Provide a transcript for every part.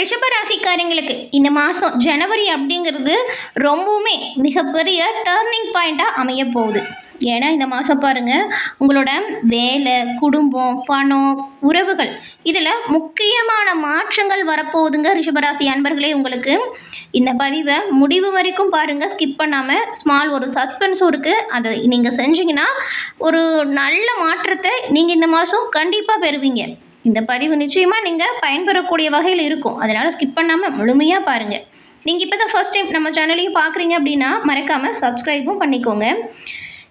ரிஷபராசிக்காரங்களுக்கு இந்த மாதம் ஜனவரி அப்படிங்கிறது ரொம்பவுமே மிகப்பெரிய டேர்னிங் பாயிண்ட்டாக அமைய போகுது. ஏன்னா இந்த மாதம் பாருங்கள், உங்களோட வேலை, குடும்பம், பணம், உறவுகள் இதில் முக்கியமான மாற்றங்கள் வரப்போகுதுங்க. ரிஷபராசி அன்பர்களே, உங்களுக்கு இந்த பதிவை முடிவு வரைக்கும் பாருங்கள், ஸ்கிப் பண்ணாமல். ஸ்மால் ஒரு சஸ்பென்ஸும் இருக்குது, அதை நீங்கள் செஞ்சீங்கன்னா ஒரு நல்ல மாற்றத்தை நீங்கள் இந்த மாதம் கண்டிப்பாக பெறுவீங்க. இந்த பதிவு நிச்சயமாக நீங்கள் பயன்பெறக்கூடிய வகையில் இருக்கும். அதனால் ஸ்கிப் பண்ணாமல் முழுமையாக பாருங்கள். நீங்கள் இப்போ தான் ஃபர்ஸ்ட் டைம் நம்ம சேனலையும் பார்க்குறீங்க அப்படின்னா மறக்காமல் சப்ஸ்கிரைபும் பண்ணிக்கோங்க.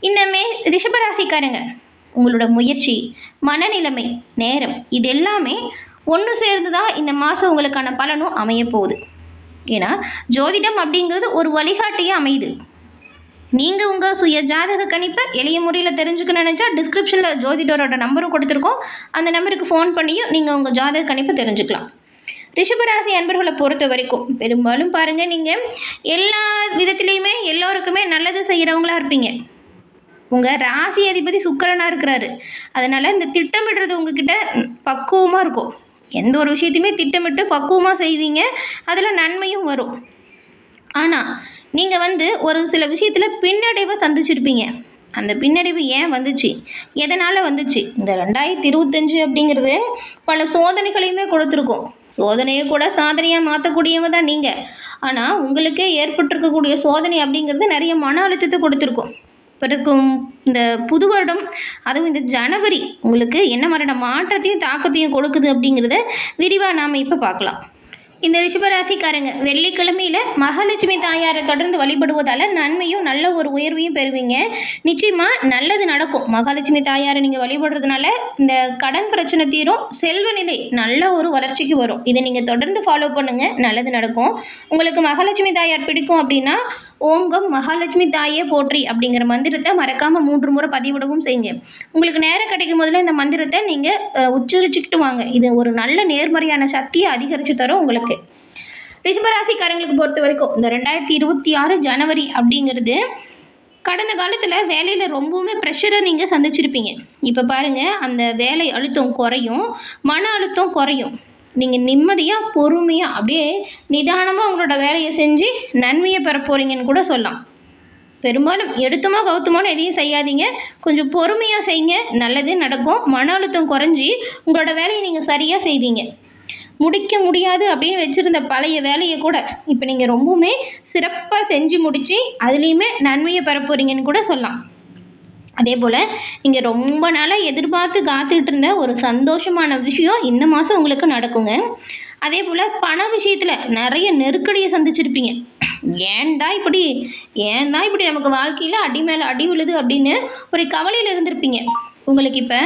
இந்த ரிஷபராசிக்காரங்க, உங்களோட முயற்சி, மனநிலைமை, நேரம் இது எல்லாமே ஒன்று சேர்ந்து தான் இந்த மாதம் உங்களுக்கான பலனும் அமைய போகுது. ஏன்னா ஜோதிடம் அப்படிங்கிறது ஒரு வழிகாட்டியே அமையுது. நீங்கள் உங்கள் சுய ஜாதக கணிப்பை எளிய முறையில் தெரிஞ்சுக்க நினச்சா டிஸ்கிரிப்ஷனில் ஜோதிடரோட நம்பரும் கொடுத்துருக்கோம். அந்த நம்பருக்கு ஃபோன் பண்ணியும் நீங்கள் உங்கள் ஜாதக கணிப்பை தெரிஞ்சுக்கலாம். ரிஷபராசி அன்பர்களை பொறுத்த வரைக்கும் பெரும்பாலும் பாருங்கள், நீங்கள் எல்லா விதத்துலேயுமே எல்லோருக்குமே நல்லது செய்கிறவங்களா இருப்பீங்க. உங்கள் ராசி அதிபதி சுக்கிரனாக இருக்கிறாரு. அதனால் இந்த திட்டமிடுறது உங்ககிட்ட பக்குவமாக இருக்கும். எந்த ஒரு விஷயத்தையுமே திட்டமிட்டு பக்குவமாக செய்வீங்க, அதில் நன்மையும் வரும். ஆனால் நீங்கள் ஒரு சில விஷயத்தில் பின்னடைவை சந்திச்சிருப்பீங்க. அந்த பின்னடைவு ஏன் வந்துச்சு, எதனால் வந்துச்சு? இந்த 2025 அப்படிங்கிறது பல சோதனைகளையுமே கொடுத்துருக்கோம். சோதனையை கூட சாதனையாக மாற்றக்கூடியவங்க தான் நீங்கள். ஆனால் உங்களுக்கே ஏற்பட்டிருக்கக்கூடிய சோதனை அப்படிங்கிறது நிறைய மன அழுத்தத்தை கொடுத்துருக்கோம். பிறக்கும் இந்த புது வருடம், அதுவும் இந்த ஜனவரி உங்களுக்கு என்ன மாதிரியான மாற்றத்தையும் தாக்கத்தையும் கொடுக்குது அப்படிங்கிறத விரிவாக நாம் இப்போ பார்க்கலாம். இந்த ரிஷபராசிக்காரங்க வெள்ளிக்கிழமையில் மகாலட்சுமி தாயாரை தொடர்ந்து வழிபடுவதால் நன்மையும் நல்ல ஒரு உயர்வையும் பெறுவீங்க. நிச்சயமாக நல்லது நடக்கும். மகாலட்சுமி தாயாரை நீங்கள் வழிபடுறதுனால இந்த கடன் பிரச்சனை தீரும், செல்வ நிலை நல்ல ஒரு வளர்ச்சிக்கு வரும். இதை நீங்கள் தொடர்ந்து ஃபாலோ பண்ணுங்கள், நல்லது நடக்கும். உங்களுக்கு மகாலட்சுமி தாயார் பிடிக்கும் அப்படின்னா ஓங்கம் மகாலட்சுமி தாயே போற்றி அப்படிங்கிற மந்திரத்தை மறக்காமல் 3 முறை பதிவிடவும் செய்யுங்க. உங்களுக்கு நேரம் கிடைக்கும் போதில் இந்த மந்திரத்தை நீங்கள் உச்சரிச்சுக்கிட்டு வாங்க. இது ஒரு நல்ல நேர்மறையான சக்தியை அதிகரித்து தரும் உங்களுக்கு. ரிஷபராசிக்காரங்களுக்கு பொறுத்த வரைக்கும் இந்த 2026 ஜனவரி அப்படிங்கிறது கடந்த காலத்தில் வேலையில் ரொம்பவுமே ப்ரெஷரை நீங்கள் சந்திச்சிருப்பீங்க. இப்போ பாருங்கள், அந்த வேலை அழுத்தம் குறையும், மன அழுத்தம் குறையும். நீங்கள் நிம்மதியாக பொறுமையாக அப்படியே நிதானமாக உங்களோட வேலையை செஞ்சு நன்மையை பெற போகிறீங்கன்னு கூட சொல்லலாம். பெரும்பாலும் எடுத்தமோ கவுத்தமோன்னு எதையும் செய்யாதீங்க, கொஞ்சம் பொறுமையாக செய்யுங்க, நல்லதே நடக்கும். மன அழுத்தம் குறைஞ்சி உங்களோட வேலையை நீங்கள் சரியாக செய்வீங்க. முடிக்க முடியாது அப்படின்னு வச்சுருந்த பழைய வேலையை கூட இப்போ நீங்கள் ரொம்பவுமே சிறப்பாக செஞ்சு முடித்து அதுலேயுமே நன்மையை பெற போகிறீங்கன்னு கூட சொல்லலாம். அதே போல் நீங்கள் ரொம்ப நாளாக எதிர்பார்த்து காத்துக்கிட்டு இருந்த ஒரு சந்தோஷமான விஷயம் இந்த மாதம் உங்களுக்கு நடக்குங்க. அதே போல் பண விஷயத்தில் நிறைய நெருக்கடியை சந்திச்சிருப்பீங்க. ஏன் தான் இப்படி நமக்கு வாழ்க்கையில் அடி மேலே அடி விழுது அப்படின்னு ஒரு கவலையில் இருந்திருப்பீங்க. உங்களுக்கு இப்போ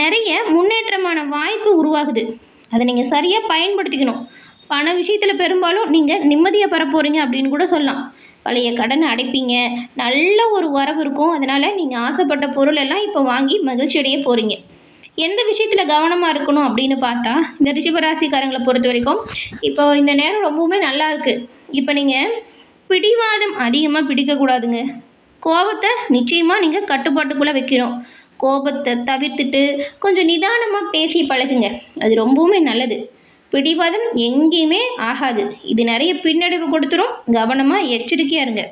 நிறைய முன்னேற்றமான வாய்ப்பு உருவாகுது. அதை நீங்கள் சரியாக பயன்படுத்திக்கணும். பண விஷயத்தில் பெரும்பாலும் நீங்கள் நிம்மதியை பெற போகிறீங்க அப்படின்னு கூட சொல்லலாம். பழைய கடனை அடைப்பீங்க, நல்ல ஒரு வரவு இருக்கும். அதனால் நீங்கள் ஆசைப்பட்ட பொருள் எல்லாம் இப்போ வாங்கி மகிழ்ச்சி அடைய போகிறீங்க. எந்த விஷயத்தில் கவனமாக இருக்கணும் அப்படின்னு பார்த்தா இந்த ரிஷபராசிக்காரங்களை பொறுத்த வரைக்கும் இப்போ இந்த நேரம் ரொம்பவுமே நல்லா இருக்குது. இப்போ நீங்கள் பிடிவாதம் அதிகமாக பிடிக்கக்கூடாதுங்க. கோபத்தை நிச்சயமாக நீங்கள் கட்டுப்பாட்டுக்குள்ளே வைக்கணும். கோபத்தை தவிர்த்துட்டு கொஞ்சம் நிதானமாக பேசி பழகுங்க, அது ரொம்பவுமே நல்லது. பிடிவாதம் எங்கேயுமே ஆகாது, இது நிறைய பின்னடைவு கொடுத்துரும். கவனமாக எச்சரிக்கையாக இருங்க.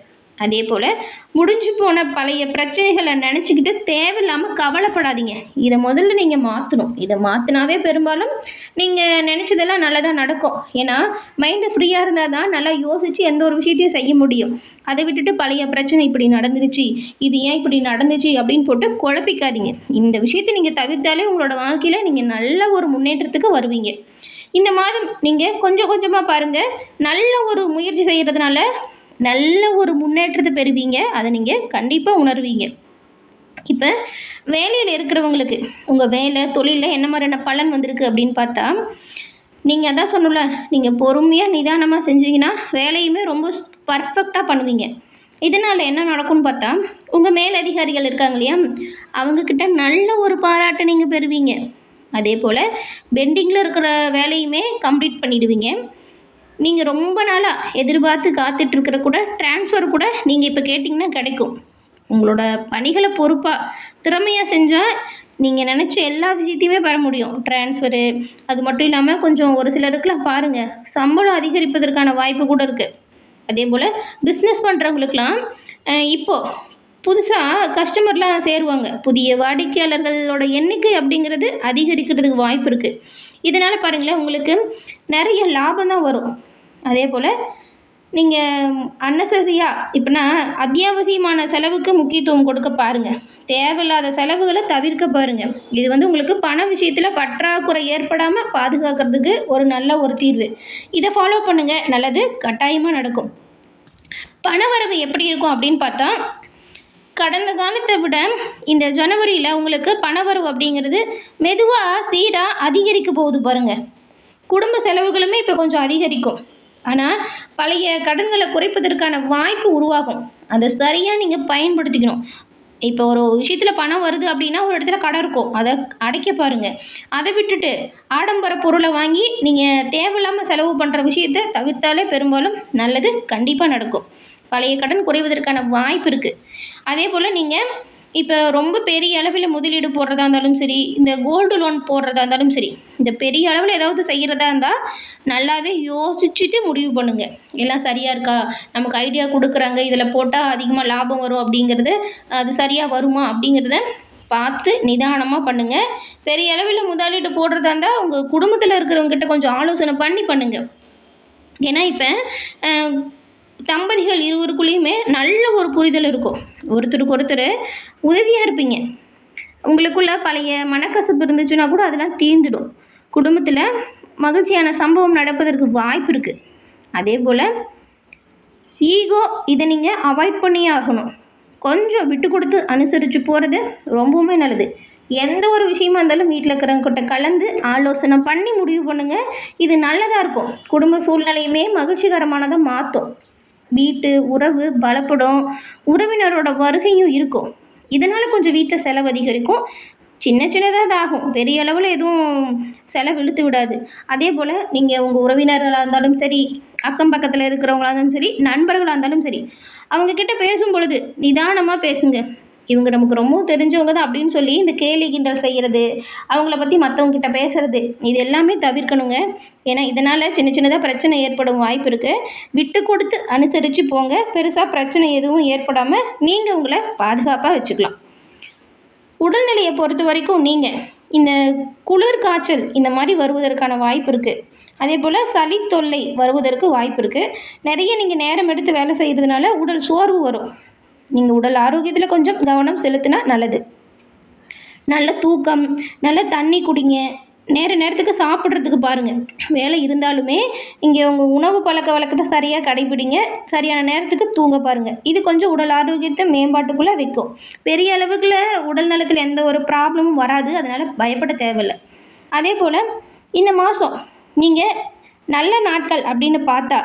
அதே போல் முடிஞ்சு போன பழைய பிரச்சனைகளை நினச்சிக்கிட்டு தேவையில்லாமல் கவலைப்படாதீங்க. இதை முதல்ல நீங்கள் மாற்றணும். இதை மாற்றினாவே பெரும்பாலும் நீங்கள் நினச்சதெல்லாம் நல்லதாக நடக்கும். ஏன்னா மைண்டு ஃப்ரீயாக இருந்தால் தான் நல்லா யோசித்து எந்த ஒரு விஷயத்தையும் செய்ய முடியும். அதை விட்டுட்டு பழைய பிரச்சனை இப்படி நடந்துருச்சு, இது ஏன் இப்படி நடந்துச்சு அப்படின்னு போட்டு குழப்பிக்காதீங்க. இந்த விஷயத்தை நீங்கள் தவிர்த்தாலே உங்களோட வாழ்க்கையில் நீங்கள் நல்ல ஒரு முன்னேற்றத்துக்கு வருவீங்க. இந்த மாதம் நீங்கள் கொஞ்சம் கொஞ்சமாக பாருங்கள், நல்ல ஒரு முயற்சி செய்கிறதுனால நல்ல ஒரு முன்னேற்றத்தை பெறுவீங்க. அதை நீங்கள் கண்டிப்பாக உணர்வீங்க. இப்போ வேலையில் இருக்கிறவங்களுக்கு உங்கள் வேலை தொழிலில் என்ன மாதிரியான பலன் வந்திருக்கு அப்படின்னு பார்த்தா, நீங்கள் அதான் சொன்னல, நீங்கள் பொறுமையாக நிதானமாக செஞ்சீங்கன்னா வேலையுமே ரொம்ப பர்ஃபெக்டாக பண்ணுவீங்க. இதனால் என்ன நடக்கும்னு பார்த்தா, உங்கள் மேலதிகாரிகள் இருக்காங்க இல்லையா, அவங்கக்கிட்ட நல்ல ஒரு பாராட்டை நீங்கள் பெறுவீங்க. அதே போல் பெண்டிங்கில் இருக்கிற வேலையுமே கம்ப்ளீட் பண்ணிடுவீங்க. நீங்கள் ரொம்ப நாளாக எதிர்பார்த்து காத்துட்ருக்கிற கூட ட்ரான்ஸ்ஃபர் கூட நீங்கள் இப்போ கேட்டிங்கன்னா கிடைக்கும். உங்களோட பணிகளை பொறுப்பாக திறமையாக செஞ்சால் நீங்கள் நினச்ச எல்லா விஷயத்தையுமே பெற முடியும். ட்ரான்ஸ்ஃபரு அது மட்டும் இல்லாமல் கொஞ்சம் ஒரு சிலருக்குலாம் பாருங்கள் சம்பளம் அதிகரிப்பதற்கான வாய்ப்பு கூட இருக்குது. அதே போல் பிஸ்னஸ் பண்ணுறவங்களுக்கெலாம் இப்போது புதுசாக கஸ்டமர்லாம் சேருவாங்க. புதிய வாடிக்கையாளர்களோட எண்ணிக்கை அப்படிங்கிறது அதிகரிக்கிறதுக்கு வாய்ப்பு இருக்குது. இதனால் பாருங்களேன் உங்களுக்கு நிறைய லாபம் தான் வரும். அதே போல் நீங்கள் அன்னெசரியாக இப்போனா அத்தியாவசியமான செலவுக்கு முக்கியத்துவம் கொடுக்க பாருங்கள். தேவையில்லாத செலவுகளை தவிர்க்க பாருங்கள். இது உங்களுக்கு பண விஷயத்தில் பற்றாக்குறை ஏற்படாமல் பாதுகாக்கிறதுக்கு ஒரு நல்ல ஒரு தீர்வு. இதை ஃபாலோ பண்ணுங்கள், நல்லது கட்டாயமாக நடக்கும். பணவரவு எப்படி இருக்கும் அப்படின்னு பார்த்தா, கடந்த காலத்தை விட இந்த ஜனவரியில் உங்களுக்கு பணவரவு அப்படிங்கிறது மெதுவாக சீராக அதிகரிக்க போகுது பாருங்கள். குடும்ப செலவுகளுமே இப்போ கொஞ்சம் அதிகரிக்கும். ஆனால் பழைய கடன்களை குறைப்பதற்கான வாய்ப்பு உருவாகும். அதை சரியாக நீங்கள் பயன்படுத்திக்கணும். இப்போ ஒரு விஷயத்தில் பணம் வருது அப்படின்னா ஒரு இடத்துல கடன் இருக்கும், அதை அடைக்க பாருங்கள். அதை விட்டுட்டு ஆடம்பர பொருளை வாங்கி நீங்கள் தேவையில்லாமல் செலவு பண்ணுற விஷயத்தை தவிர்த்தாலே பெரும்பாலும் நல்லது கண்டிப்பாக நடக்கும். பழைய கடன் குறைவதற்கான வாய்ப்பு இருக்குது. அதே போல் நீங்கள் இப்போ ரொம்ப பெரிய அளவில் முதலீடு போடுறதா இருந்தாலும் சரி, இந்த கோல்டு லோன் போடுறதா இருந்தாலும் சரி, இந்த பெரிய அளவில் ஏதாவது செய்கிறதா இருந்தால் நல்லாவே யோசிச்சுட்டு முடிவு பண்ணுங்கள். எல்லாம் சரியாக இருக்கா, நமக்கு ஐடியா கொடுக்குறாங்க இதில் போட்டால் அதிகமாக லாபம் வரும் அப்படிங்கிறது அது சரியாக வருமா அப்படிங்கிறத பார்த்து நிதானமாக பண்ணுங்கள். பெரிய அளவில் முதலீடு போடுறதா இருந்தால் உங்கள் குடும்பத்தில் இருக்கிறவங்ககிட்ட கொஞ்சம் ஆலோசனை பண்ணி பண்ணுங்கள். ஏன்னா இப்போ தம்பதிகள் இருவருக்குள்ளேயுமே நல்ல ஒரு புரிதல் இருக்கும். ஒருத்தருக்கு ஒருத்தர் உதவியாக இருப்பீங்க. உங்களுக்குள்ள பழைய மனக்கசப்பு இருந்துச்சுன்னா கூட அதெல்லாம் தீர்ந்துடும். குடும்பத்தில் மகிழ்ச்சியான சம்பவம் நடப்பதற்கு வாய்ப்பு இருக்குது. அதே போல் ஈகோ இதை நீங்கள் அவாய்ட் பண்ணியே ஆகணும். கொஞ்சம் விட்டு கொடுத்து அனுசரித்து போகிறது ரொம்பவுமே நல்லது. எந்த ஒரு விஷயமா இருந்தாலும் வீட்டில் இருக்கிறவங்ககிட்ட கலந்து ஆலோசனை பண்ணி முடிவு பண்ணுங்கள். இது நல்லதாக இருக்கும். குடும்ப சூழ்நிலையுமே மகிழ்ச்சிகரமானதாக மாற்றும். வீட்டு உறவு பலப்படும். உறவினரோட வருகையும் இருக்கும். இதனால் கொஞ்சம் வீட்டில் செலவு அதிகரிக்கும். சின்னதாக தான் ஆகும், பெரிய அளவில் எதுவும் செலவு இழுத்து விடாது. அதே போல் நீங்கள் உங்கள் உறவினர்களாக இருந்தாலும் சரி, அக்கம் பக்கத்தில் இருக்கிறவங்களாக இருந்தாலும் சரி, நண்பர்களாக இருந்தாலும் சரி, அவங்கக்கிட்ட பேசும் பொழுது நிதானமாக பேசுங்க. இவங்க நமக்கு ரொம்ப தெரிஞ்சவங்க தான் அப்படின்னு சொல்லி இந்த கேலி கிண்டல் செய்கிறது, அவங்கள பற்றி மற்றவங்ககிட்ட பேசுகிறது, இது எல்லாமே தவிர்க்கணுங்க. ஏன்னா இதனால் சின்னதாக பிரச்சனை ஏற்படும் வாய்ப்பு இருக்குது. விட்டு கொடுத்து அனுசரித்து போங்க. பெருசாக பிரச்சனை எதுவும் ஏற்படாமல் நீங்கள் உங்களை பாதுகாப்பாக வச்சுக்கலாம். உடல்நிலையை பொறுத்த வரைக்கும் நீங்கள் இந்த குளிர் காய்ச்சல் இந்த மாதிரி வருவதற்கான வாய்ப்பு இருக்குது. அதே போல் சளி தொல்லை வருவதற்கு வாய்ப்பு இருக்குது. நிறைய நீங்கள் நேரம் எடுத்து வேலை செய்கிறதுனால உடல் சோர்வு வரும். நீங்கள் உடல் ஆரோக்கியத்தில் கொஞ்சம் கவனம் செலுத்தினா நல்லது. நல்ல தூக்கம், நல்ல தண்ணி குடிங்க. நேரத்துக்கு சாப்பிட்றதுக்கு பாருங்கள். வேலை இருந்தாலுமே இங்கே உங்கள் உணவு பழக்க வழக்கத்தை சரியாக கடைபிடிங்க. சரியான நேரத்துக்கு தூங்க பாருங்கள். இது கொஞ்சம் உடல் ஆரோக்கியத்தை மேம்பாட்டுக்குள்ளே வைக்கும். பெரிய அளவுக்குள்ள உடல் நலத்தில் எந்த ஒரு ப்ராப்ளமும் வராது. அதனால் பயப்பட தேவையில்லை. அதே போல் இந்த மாதம் நீங்கள் நல்ல நாட்கள் அப்படின்னு பார்த்தா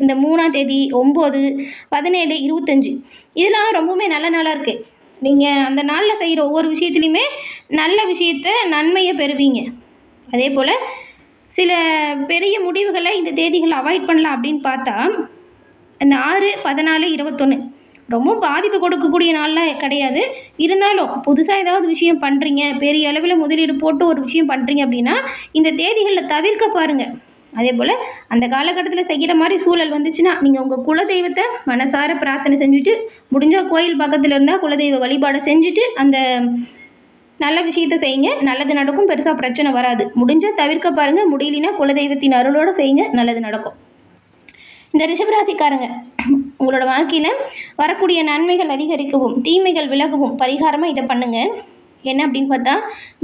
இந்த 3ஆம் தேதி, 9, 17, 25 இதெல்லாம் ரொம்பவுமே நல்ல நாளாக இருக்குது. நீங்கள் அந்த நாளில் செய்கிற ஒவ்வொரு விஷயத்துலையுமே நல்ல விஷயத்தை நன்மையை பெறுவீங்க. அதே போல் சில பெரிய முடிவுகளை இந்த தேதிகளை அவாய்ட் பண்ணலாம் அப்படின்னு பார்த்தா இந்த 6, 14, 21 ரொம்ப பாதிப்பு கொடுக்கக்கூடிய நாள்லாம் கிடையாது. இருந்தாலும் புதுசாக ஏதாவது விஷயம் பண்ணுறீங்க, பெரிய அளவில் முதலீடு போட்டு ஒரு விஷயம் பண்ணுறீங்க அப்படின்னா இந்த தேதிகளில் தவிர்க்க பாருங்கள். அதே போல் அந்த காலகட்டத்தில் செய்கிற மாதிரி சூழல் வந்துச்சுன்னா நீங்கள் உங்கள் குலதெய்வத்தை மனசார பிரார்த்தனை செஞ்சுட்டு, முடிஞ்சால் கோயில் பக்கத்தில் இருந்தால் குலதெய்வ வழிபாடை செஞ்சுட்டு அந்த நல்ல விஷயத்தை செய்யுங்க. நல்லது நடக்கும். பெருசாக பிரச்சனை வராது. முடிஞ்சால் தவிர்க்க பாருங்கள். முடியலனா குலதெய்வத்தின் அருளோடு செய்யுங்க. நல்லது நடக்கும். இந்த ரிஷபராசிக்காரங்க உங்களோட வாழ்க்கையில் வரக்கூடிய நன்மைகள் அதிகரிக்கவும் தீமைகள் விலகவும் பரிகாரமாக இதை பண்ணுங்கள். என்ன அப்படின்னு பார்த்தா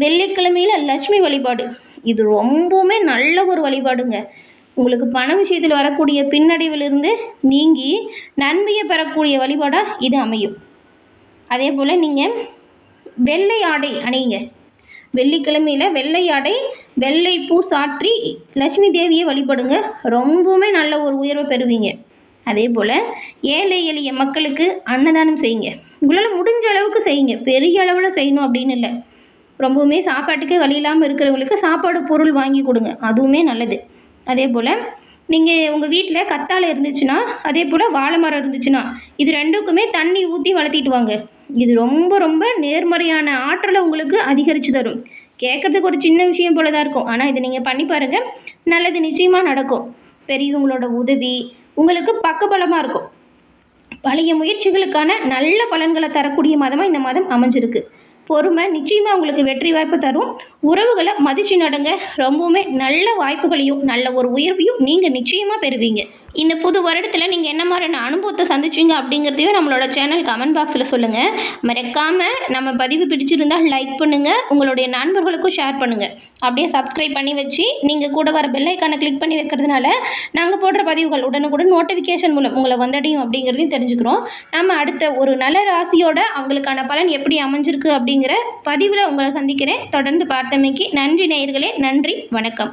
வெள்ளிக்கிழமையில் லட்சுமி வழிபாடு இது ரொம்பவுமே நல்ல ஒரு வழிபாடுங்க. உங்களுக்கு பண விஷயத்தில் வரக்கூடிய பின்னடைவிலிருந்து நீங்கி நன்மையை பெறக்கூடிய வழிபாடாக இது அமையும். அதே போல் நீங்கள் வெள்ளை ஆடை அணியுங்க. வெள்ளிக்கிழமையில் வெள்ளை ஆடை, வெள்ளை பூ சாற்றி லட்சுமி தேவியை வழிபடுங்க. ரொம்பவுமே நல்ல ஒரு உயர்வை பெறுவீங்க. அதே போல் ஏழை எளிய மக்களுக்கு அன்னதானம் செய்யுங்க. உங்களால் முடிஞ்ச அளவுக்கு செய்யுங்க. பெரிய அளவில் செய்யணும் அப்படின்னு இல்லை. ரொம்பவுமே சாப்பாட்டுக்கே வழி இல்லாமல் இருக்கிறவங்களுக்கு சாப்பாடு பொருள் வாங்கி கொடுங்க. அதுவுமே நல்லது. அதே போல் நீங்கள் உங்கள் வீட்டில் கத்தாழை இருந்துச்சுன்னா, அதே போல் வாழை மரம் இருந்துச்சுன்னா, இது 2க்குமே தண்ணி ஊற்றி வளர்த்திட்டு வாங்க. இது ரொம்ப ரொம்ப நேர்மறையான ஆற்றலை உங்களுக்கு அதிகரித்து தரும். கேட்குறதுக்கு ஒரு சின்ன விஷயம் போல தான் இருக்கும். ஆனால் இதை நீங்கள் பண்ணி பாருங்கள், நல்லது நிச்சயமாக நடக்கும். பெரியவங்களோட உதவி உங்களுக்கு பக்கபலமாக இருக்கும். பழைய முயற்சிகளுக்கான நல்ல பலன்களை தரக்கூடிய மாதமாக இந்த மாதம் அமைஞ்சிருக்கு. பொறுமை நிச்சயமாக உங்களுக்கு வெற்றி வாய்ப்பு தரும். உறவுகளை மதித்து நடங்க. ரொம்பவுமே நல்ல வாய்ப்புகளையும் நல்ல ஒரு உயர்வையும் நீங்கள் நிச்சயமாக பெறுவீங்க. இந்த புது வருடத்தில் நீங்கள் என்ன மாதிரியான அனுபவத்தை சந்திச்சிங்க அப்படிங்கிறதையும் நம்மளோட சேனல் கமெண்ட் பாக்ஸில் சொல்லுங்கள். மறக்காமல் நம்ம பதிவு பிடிச்சிருந்தால் லைக் பண்ணுங்கள், உங்களுடைய நண்பர்களுக்கும் ஷேர் பண்ணுங்கள். அப்படியே சப்ஸ்கிரைப் பண்ணி வச்சு நீங்கள் கூட வர பெல் ஐக்கானை கிளிக் பண்ணி வைக்கிறதுனால நாங்கள் போடுற பதிவுகள் உடனுக்குடன் நோட்டிஃபிகேஷன் மூலம் உங்களை வந்தடையும் அப்படிங்கிறதையும் தெரிஞ்சுக்கிறோம். நம்ம அடுத்த ஒரு நல்ல ராசியோட அவங்களுக்கான பலன் எப்படி அமைஞ்சிருக்கு அப்படிங்கிற பதிவில் உங்களை சந்திக்கிறேன். தொடர்ந்து பார்த்தமைக்கு நன்றி நேயர்களே. நன்றி, வணக்கம்.